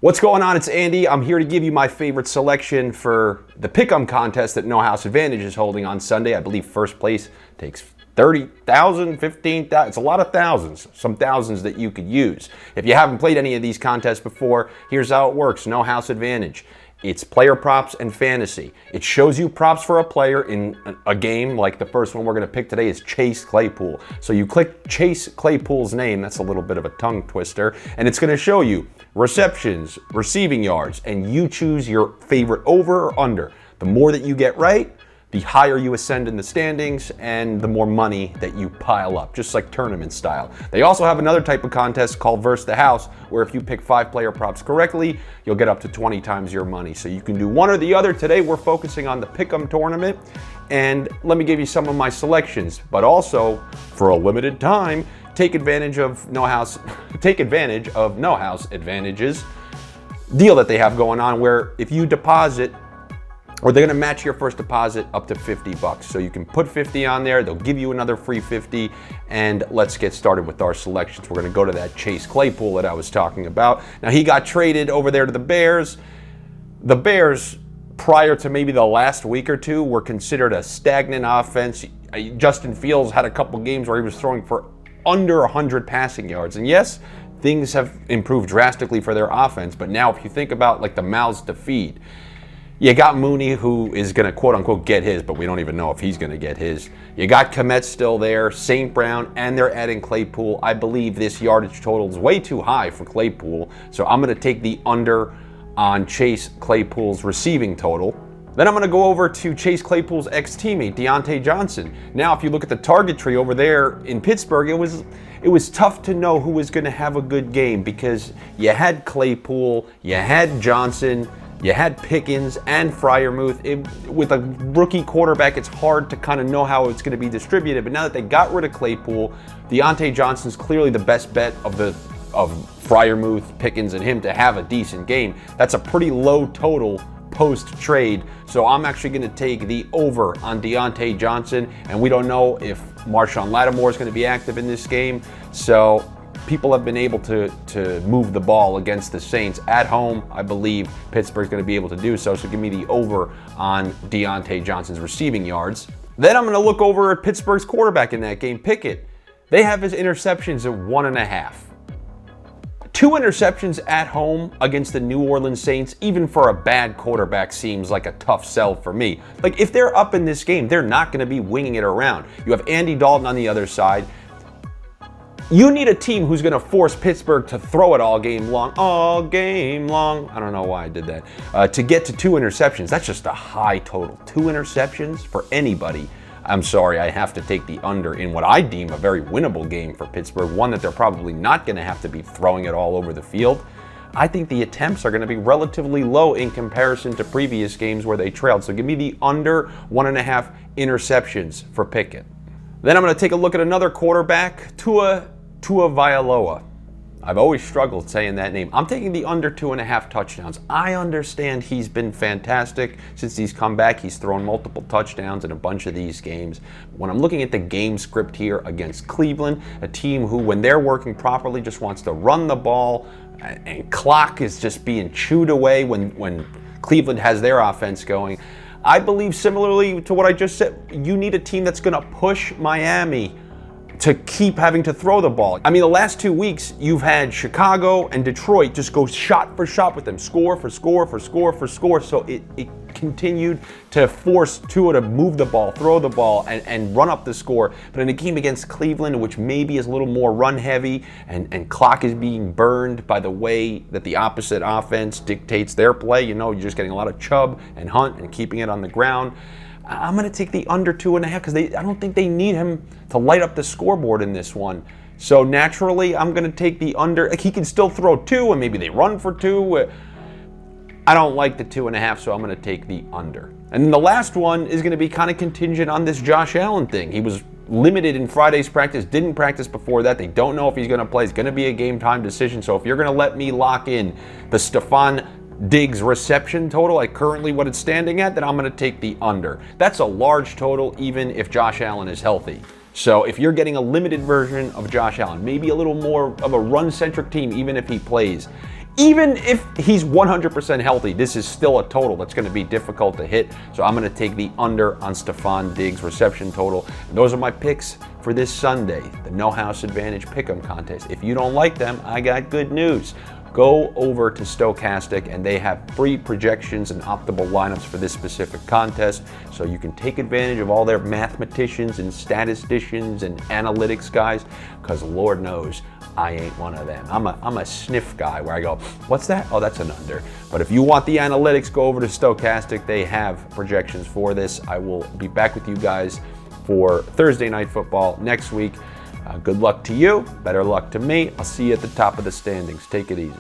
What's going on? It's Andy. I'm here to give you my favorite selection for the Pick'em contest that No House Advantage is holding on Sunday. I believe first place takes 30,000, 15,000. It's a lot of thousands, some thousands that you could use. If you haven't played any of these contests before, here's how it works. No House Advantage. It's player props and fantasy. It shows you props for a player in a game, like the first one we're going to pick today is Chase Claypool. So you click Chase Claypool's name, that's a little bit of a tongue twister, and it's going to show you receptions, receiving yards, and you choose your favorite over or under. The more that you get right, the higher you ascend in the standings and the more money that you pile up, just like tournament style. They also have another type of contest called Versus the House, where if you pick 5 player props correctly, you'll get up to 20 times your money. So you can do one or the other. Today we're focusing on the Pick'em tournament, and let me give you some of my selections, but also for a limited time, take advantage of No House Advantage's deal that they have going on, where if you deposit, or they're going to match your first deposit up to $50. So you can put 50 on there, they'll give you another free 50, and let's get started with our selections. We're going to go to that Chase Claypool that I was talking about. Now, he got traded over there to the Bears. The Bears, prior to maybe the last week or two, were considered a stagnant offense. Justin Fields had a couple games where he was throwing for under 100 passing yards. And yes, things have improved drastically for their offense, but now if you think about like the mouths to feed, you got Mooney, who is going to quote-unquote get his, but we don't even know if he's going to get his. You got Komet still there, St. Brown, and they're adding Claypool. I believe this yardage total is way too high for Claypool, so I'm going to take the under on Chase Claypool's receiving total. Then I'm going to go over to Chase Claypool's ex-teammate, Diontae Johnson. Now, if you look at the target tree over there in Pittsburgh, it was tough to know who was going to have a good game because you had Claypool, you had Johnson, you had Pickens and Freiermuth. With a rookie quarterback, it's hard to kind of know how it's going to be distributed. But now that they got rid of Claypool, Diontae Johnson's clearly the best bet of Freiermuth, Pickens, and him to have a decent game. That's a pretty low total post-trade. So I'm actually going to take the over on Diontae Johnson. And we don't know if Marshawn Lattimore is going to be active in this game. So people have been able to move the ball against the Saints at home. I believe Pittsburgh's going to be able to do so. So give me the over on Diontae Johnson's receiving yards. Then I'm going to look over at Pittsburgh's quarterback in that game, Pickett. They have his interceptions at 1.5. 2 interceptions at home against the New Orleans Saints, even for a bad quarterback, seems like a tough sell for me. Like, if they're up in this game, they're not going to be winging it around. You have Andy Dalton on the other side. You need a team who's going to force Pittsburgh to throw it all game long. I don't know why I did that. To get to 2 interceptions, that's just a high total. 2 interceptions for anybody. I'm sorry, I have to take the under in what I deem a very winnable game for Pittsburgh, one that they're probably not going to have to be throwing it all over the field. I think the attempts are going to be relatively low in comparison to previous games where they trailed. So give me the under 1.5 interceptions for Pickett. Then I'm going to take a look at another quarterback, Tagovailoa. I've always struggled saying that name. I'm taking the under 2.5 touchdowns. I understand he's been fantastic since he's come back. He's thrown multiple touchdowns in a bunch of these games. When I'm looking at the game script here against Cleveland, a team who, when they're working properly, just wants to run the ball, and clock is just being chewed away when Cleveland has their offense going. I believe, similarly to what I just said, you need a team that's going to push Miami to keep having to throw the ball. I mean, the last 2 weeks, you've had Chicago and Detroit just go shot for shot with them, score for score for score for score. So it continued to force Tua to move the ball, throw the ball, and run up the score. But in a game against Cleveland, which maybe is a little more run heavy, and clock is being burned by the way that the opposite offense dictates their play, you're just getting a lot of Chubb and Hunt and keeping it on the ground. I'm going to take the under 2.5 because I don't think they need him to light up the scoreboard in this one. So naturally, I'm going to take the under. Like, he can still throw 2 and maybe they run for 2. I don't like the 2.5, so I'm going to take the under. And then the last one is going to be kind of contingent on this Josh Allen thing. He was limited in Friday's practice, didn't practice before that. They don't know if he's going to play. It's going to be a game time decision. So if you're going to let me lock in the Stefon Diggs reception total, like currently what it's standing at, then I'm going to take the under. That's a large total even if Josh Allen is healthy. So if you're getting a limited version of Josh Allen, maybe a little more of a run-centric team even if he plays, Even if he's 100% healthy, this is still a total that's going to be difficult to hit. So I'm going to take the under on Stefon Diggs' reception total. And those are my picks for this Sunday, the No House Advantage Pick'em contest. If you don't like them, I got good news. Go over to Stokastic and they have free projections and optimal lineups for this specific contest, so you can take advantage of all their mathematicians and statisticians and analytics guys, because Lord knows I ain't one of them. I'm a sniff guy where I go, what's that? Oh, that's an under. But if you want the analytics, go over to Stokastic. They have projections for this. I will be back with you guys for Thursday Night Football next week. Good luck to you. Better luck to me. I'll see you at the top of the standings. Take it easy.